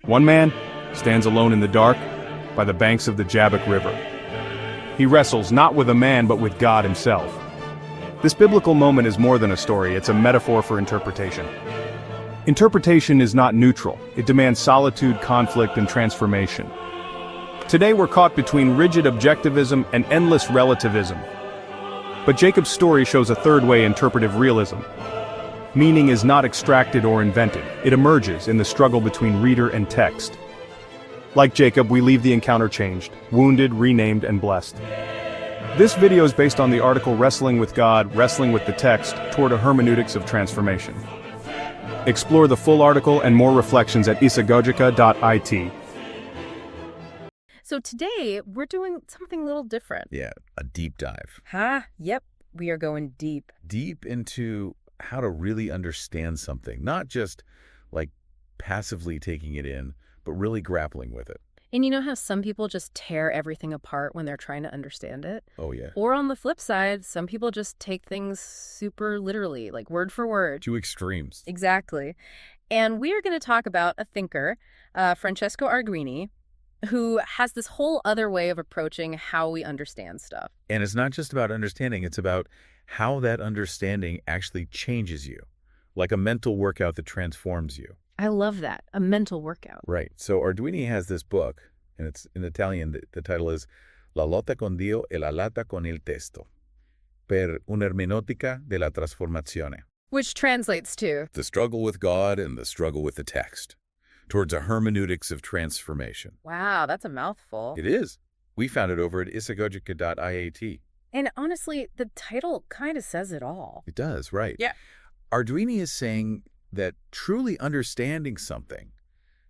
One man stands alone in the dark by the banks of the Jabbok River. He wrestles not with a man but with God himself. This biblical moment is more than a story, it's a metaphor for interpretation. Interpretation is not neutral, it demands solitude, conflict, and transformation. Today we're caught between rigid objectivism and endless relativism. But Jacob's story shows a third way: interpretive realism. Meaning is not extracted or invented, it emerges in the struggle between reader and text. Like Jacob, we leave the encounter changed, wounded, renamed, and blessed. This video is based on the article Wrestling with God, Wrestling with the Text, Toward a Hermeneutics of Transformation. Explore the full article and more reflections at isagogica.it. So today, we're doing something a little different. Yeah, a deep dive. Yep, we are going deep. Deep into how to really understand something, not just like passively taking it in, but really grappling with it. And you know how some people just tear everything apart when they're trying to understand it? Oh, yeah. Or on the flip side, some people just take things super literally, like word for word. Two extremes. Exactly. And we are going to talk about a thinker, Francesco Arduini, who has this whole other way of approaching how we understand stuff. And it's not just about understanding, it's about how that understanding actually changes you, like a mental workout that transforms you. I love that, a mental workout. Right. So Arduini has this book, and it's in Italian. The title is La lotta con Dio e la lotta con il testo, per un'ermeneutica della trasformazione. Which translates to The struggle with God and the struggle with the text, towards a hermeneutics of transformation. wow, that's a mouthful. It is. We found it over at isagogica.it. And honestly, the title kind of says it all. It does, right. Yeah. Arduini is saying that truly understanding something,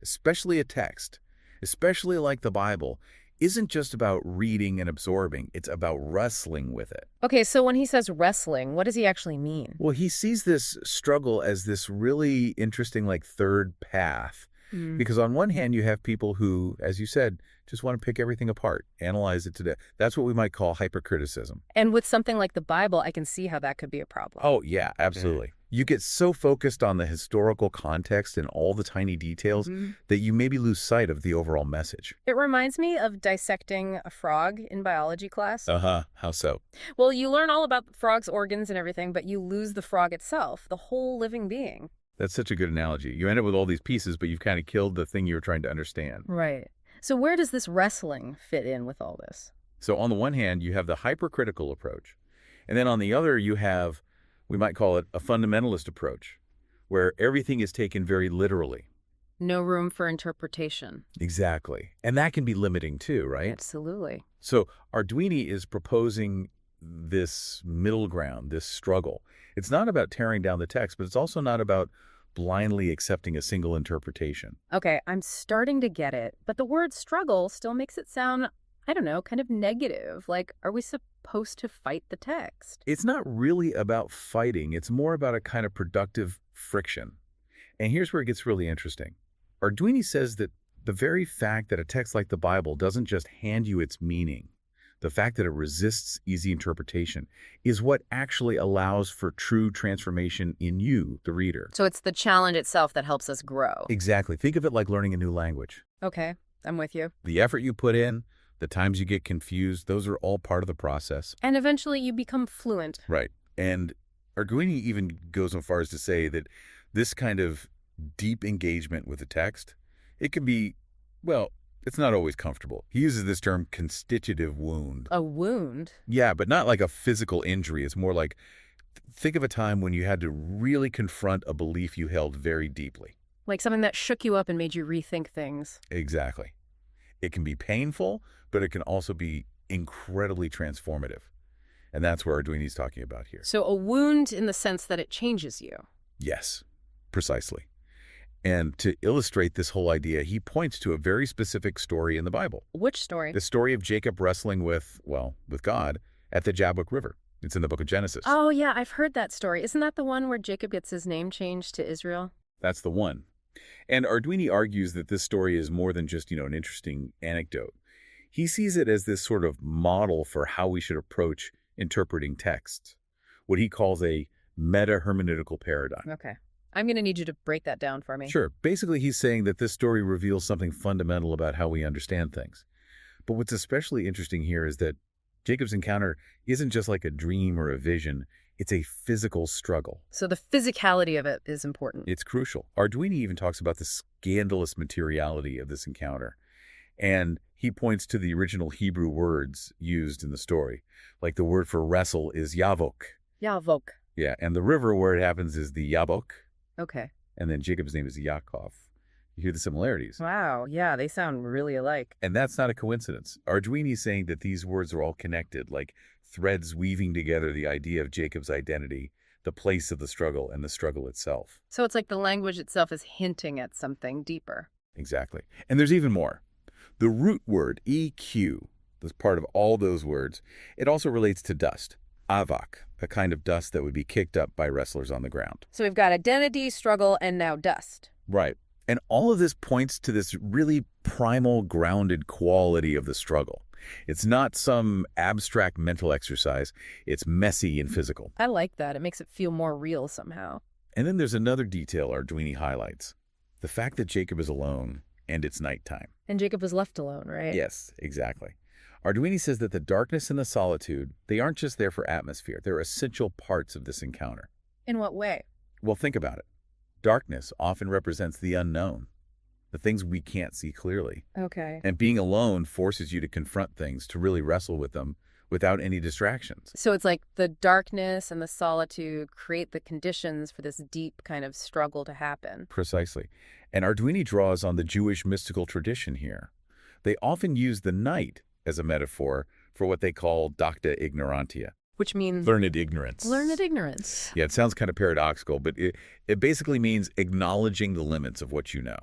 especially a text, especially like the Bible, isn't just about reading and absorbing. It's about wrestling with it. Okay, so when he says wrestling, what does he actually mean? Well, he sees this struggle as this really interesting, like, third path. Because on one hand, you have people who, as you said, just want to pick everything apart, analyze it to death. That's what we might call hypercriticism. And with something like the Bible, I can see how that could be a problem. Oh, yeah, absolutely. You get so focused on the historical context and all the tiny details that you maybe lose sight of the overall message. It reminds me of dissecting a frog in biology class. Uh-huh. How so? Well, you learn all about the frog's organs and everything, but you lose the frog itself, the whole living being. That's such a good analogy. You end up with all these pieces, but you've kind of killed the thing you were trying to understand. Right. So where does this wrestling fit in with all this? So on the one hand, you have the hypercritical approach. And then on the other, you have, we might call it a fundamentalist approach, where everything is taken very literally. No room for interpretation. Exactly. And that can be limiting too, right? Absolutely. So Arduini is proposing this middle ground, this struggle. It's not about tearing down the text, but it's also not about blindly accepting a single interpretation. Okay, I'm starting to get it, but the word struggle still makes it sound, I don't know, kind of negative. Like, are we supposed to fight the text? It's not really about fighting. It's more about a kind of productive friction. And here's where it gets really interesting. Arduini says that the very fact that a text like the Bible doesn't just hand you its meaning, the fact that it resists easy interpretation, is what actually allows for true transformation in you, the reader. So it's the challenge itself that helps us grow. Exactly. Think of it like learning a new language. Okay, I'm with you. The effort you put in, the times you get confused, those are all part of the process. And eventually you become fluent. Right. And Arduini even goes so far as to say that this kind of deep engagement with the text, it can be, well, it's not always comfortable. He uses this term constitutive wound. A wound? Yeah, but not like a physical injury. It's more like, think of a time when you had to really confront a belief you held very deeply. Like something that shook you up and made you rethink things. Exactly. It can be painful, but it can also be incredibly transformative. And that's where Arduini's talking about here. So a wound in the sense that it changes you. Yes, precisely. And to illustrate this whole idea, he points to a very specific story in the Bible. Which story? The story of Jacob wrestling with, well, with God at the Jabbok River. It's in the book of Genesis. Oh, yeah, I've heard that story. Isn't that the one where Jacob gets his name changed to Israel? That's the one. And Arduini argues that this story is more than just, an interesting anecdote. He sees it as this sort of model for how we should approach interpreting texts, what he calls a meta-hermeneutical paradigm. Okay. I'm going to need you to break that down for me. Sure. Basically, he's saying that this story reveals something fundamental about how we understand things. But what's especially interesting here is that Jacob's encounter isn't just like a dream or a vision. It's a physical struggle. So the physicality of it is important. It's crucial. Arduini even talks about the scandalous materiality of this encounter. And he points to the original Hebrew words used in the story. Like the word for wrestle is yavok. Yavok. Yeah, and the river where it happens is the Yabok. Okay. And then Jacob's name is Yaakov. You hear the similarities. Wow. Yeah, they sound really alike. And that's not a coincidence. Arduini is saying that these words are all connected, like threads weaving together the idea of Jacob's identity, the place of the struggle, and the struggle itself. So it's like the language itself is hinting at something deeper. Exactly. And there's even more. The root word, EQ, that's part of all those words, it also relates to dust, avak, a kind of dust that would be kicked up by wrestlers on the ground. So we've got identity, struggle, and now dust. Right. And all of this points to this really primal, grounded quality of the struggle. It's not some abstract mental exercise. It's messy and physical. I like that. It makes it feel more real somehow. And then there's another detail Arduini highlights. The fact that Jacob is alone and it's nighttime. And Jacob was left alone, right? Yes, exactly. Arduini says that the darkness and the solitude, they aren't just there for atmosphere. They're essential parts of this encounter. In what way? Well, think about it. Darkness often represents the unknown, the things we can't see clearly. Okay. And being alone forces you to confront things, to really wrestle with them without any distractions. So it's like the darkness and the solitude create the conditions for this deep kind of struggle to happen. Precisely. And Arduini draws on the Jewish mystical tradition here. They often use the night as a metaphor for what they call docta ignorantia. Which means Learned ignorance. learned ignorance. Yeah, it sounds kind of paradoxical, but it basically means acknowledging the limits of what you know.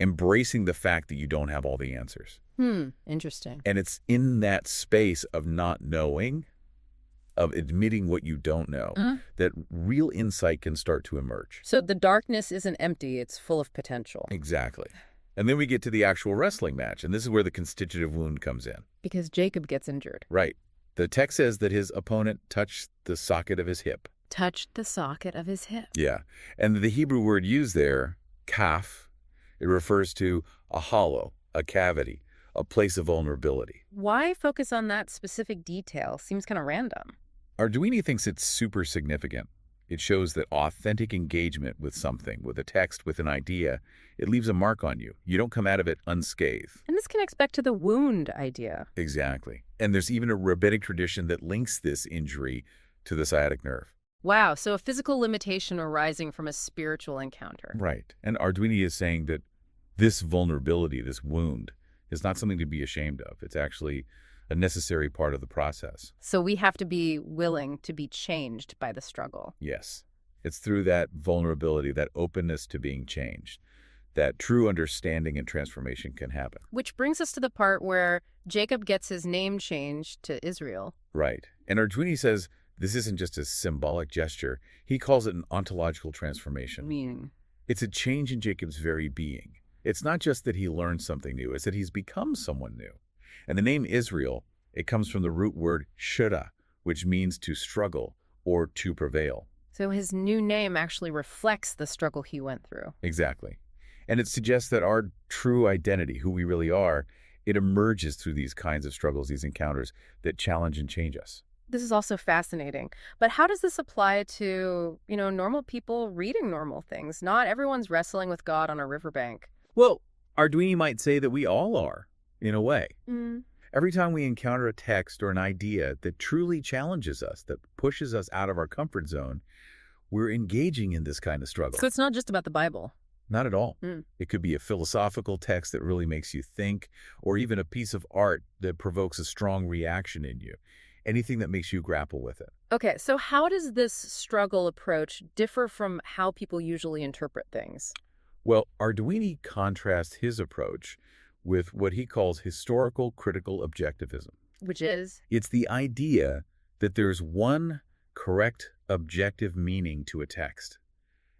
Embracing the fact that you don't have all the answers. Interesting. And it's in that space of not knowing, of admitting what you don't know, that real insight can start to emerge. So the darkness isn't empty, it's full of potential. Exactly. And then we get to the actual wrestling match, and this is where the constitutive wound comes in. Because Jacob gets injured. Right. The text says that his opponent touched the socket of his hip. Touched the socket of his hip. Yeah. And the Hebrew word used there, kaf, it refers to a hollow, a cavity, a place of vulnerability. Why focus on that specific detail? Seems kind of random. Arduini thinks it's super significant. It shows that authentic engagement with something, with a text, with an idea, it leaves a mark on you. You don't come out of it unscathed. And this connects back to the wound idea. Exactly. And there's even a rabbinic tradition that links this injury to the sciatic nerve. Wow, so a physical limitation arising from a spiritual encounter. Right. And Arduini is saying that this vulnerability, this wound, is not something to be ashamed of. It's actually a necessary part of the process. So we have to be willing to be changed by the struggle. Yes. It's through that vulnerability, that openness to being changed, that true understanding and transformation can happen. Which brings us to the part where Jacob gets his name changed to Israel. Right. And Arduini says this isn't just a symbolic gesture. He calls it an ontological transformation. Meaning? It's a change in Jacob's very being. It's not just that he learned something new, it's that he's become someone new. And the name Israel, it comes from the root word shura, which means to struggle or to prevail. So his new name actually reflects the struggle he went through. Exactly. And it suggests that our true identity, who we really are, it emerges through these kinds of struggles, these encounters that challenge and change us. This is also fascinating. But how does this apply to, normal people reading normal things? Not everyone's wrestling with God on a riverbank. Well, Arduini might say that we all are, in a way. Mm. Every time we encounter a text or an idea that truly challenges us, that pushes us out of our comfort zone, we're engaging in this kind of struggle. So it's not just about the Bible. Not at all. Mm. It could be a philosophical text that really makes you think, or even a piece of art that provokes a strong reaction in you. Anything that makes you grapple with it. Okay, so how does this struggle approach differ from how people usually interpret things? Well, Arduini contrasts his approach with what he calls historical critical objectivism. Which is? It's the idea that there's one correct objective meaning to a text,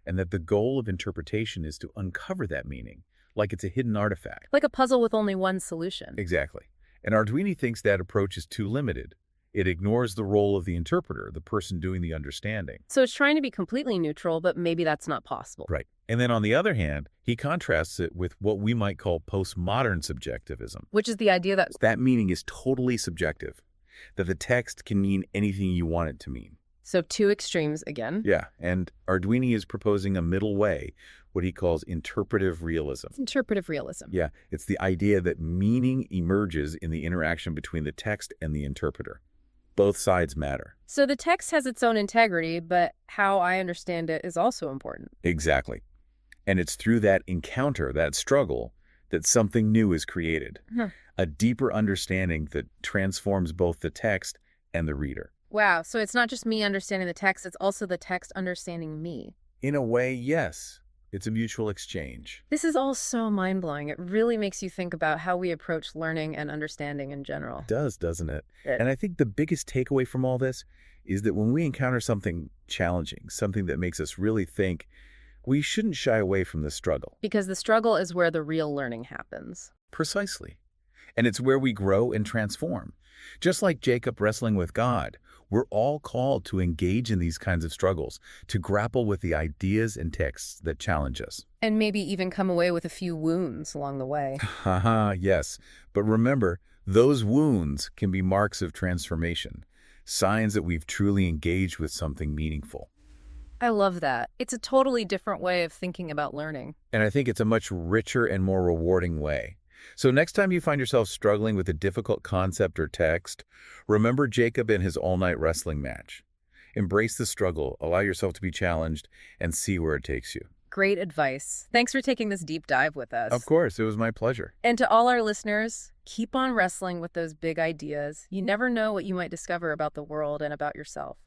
and that the goal of interpretation is to uncover that meaning, like it's a hidden artifact. Like a puzzle with only one solution. Exactly. And Arduini thinks that approach is too limited. It ignores the role of the interpreter, the person doing the understanding. So it's trying to be completely neutral, but maybe that's not possible. Right. And then on the other hand, he contrasts it with what we might call postmodern subjectivism. Which is the idea that That meaning is totally subjective, that the text can mean anything you want it to mean. So two extremes again. Yeah, and Arduini is proposing a middle way, what he calls interpretive realism. Interpretive realism. Yeah, it's the idea that meaning emerges in the interaction between the text and the interpreter. Both sides matter. So the text has its own integrity, but how I understand it is also important. Exactly. And it's through that encounter, that struggle, that something new is created. A deeper understanding that transforms both the text and the reader. Wow, so it's not just me understanding the text, it's also the text understanding me. In a way, yes. It's a mutual exchange. This is all so mind-blowing. It really makes you think about how we approach learning and understanding in general. It does, doesn't it? It- And I think the biggest takeaway from all this is that when we encounter something challenging, something that makes us really think, we shouldn't shy away from the struggle. Because the struggle is where the real learning happens. Precisely. And it's where we grow and transform. Just like Jacob wrestling with God, we're all called to engage in these kinds of struggles, to grapple with the ideas and texts that challenge us. And maybe even come away with a few wounds along the way. Haha, yes. But remember, those wounds can be marks of transformation, signs that we've truly engaged with something meaningful. I love that. It's a totally different way of thinking about learning. And I think it's a much richer and more rewarding way. So next time you find yourself struggling with a difficult concept or text, remember Jacob and his all-night wrestling match. Embrace the struggle, allow yourself to be challenged, and see where it takes you. Great advice. Thanks for taking this deep dive with us. Of course, it was my pleasure. And to all our listeners, keep on wrestling with those big ideas. You never know what you might discover about the world and about yourself.